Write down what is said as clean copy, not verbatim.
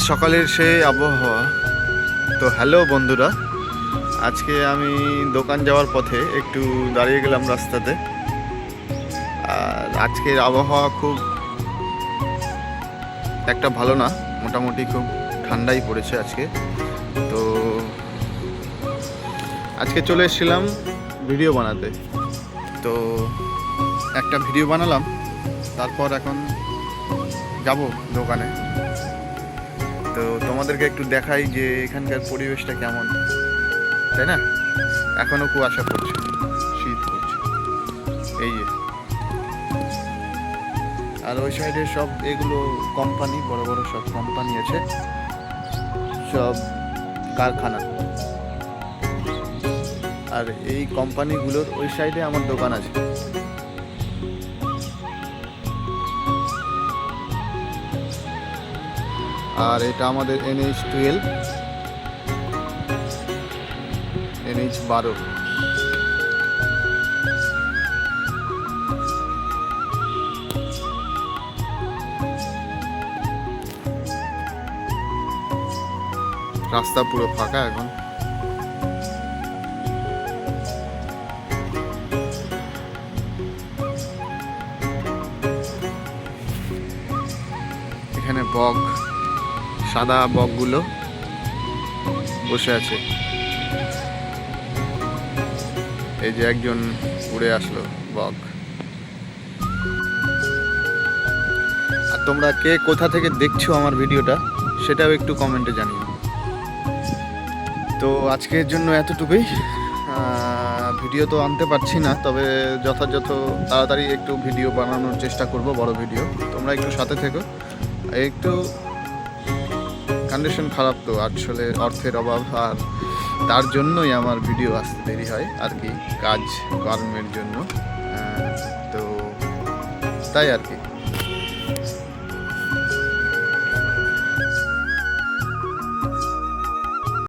সকালের সেই আবহাওয়া। তো হ্যালো বন্ধুরা, আজকে আমি দোকান যাওয়ার পথে একটু দাঁড়িয়ে গেলাম রাস্তাতে। আর আজকের আবহাওয়া খুব একটা ভালো না, মোটামুটি খুব ঠান্ডাই পড়েছে আজকে। তো আজকে চলে এসেছিলাম ভিডিও বানাতে। তো একটা ভিডিও বানালাম, তারপর এখন যাব দোকানে। তো তোমাদেরকে একটু দেখাই যে এখানকার পরিবেশটা কেমন, তাই না? এখনও কুয়াশা পড়ছে, শীত পড়ছে, এই যে। আর ওই সাইডে সব এগুলো কোম্পানি, বড় বড় সব কোম্পানি আছে, সব কারখানা। আর এই কোম্পানিগুলোর ওই সাইডে আমার দোকান আছে। আর এটা আমাদের NH12, NH12। রাস্তা পুরো ফাঁকা এখন। এখানে বক, সাদা বকগুলো বসে আছে। এই যে একজন উড়ে আসলো বক। আর তোমরা কে কোথা থেকে দেখছো আমার ভিডিওটা, সেটাও একটু কমেন্টে জানিও। তো আজকের জন্য এতটুকুই। ভিডিও তো আনতে পারছি না, তবে যথাযথ তাড়াতাড়ি একটু ভিডিও বানানোর চেষ্টা করব, বড় ভিডিও। তোমরা একটু সাথে থেকো। একটু কন্ডিশন খারাপ, তো আসলে অর্থের অভাব, আর তার জন্যই আমার ভিডিও আসতে দেরি হয় আর কি, কাজ কর্মের জন্য। তো তাই আর কি।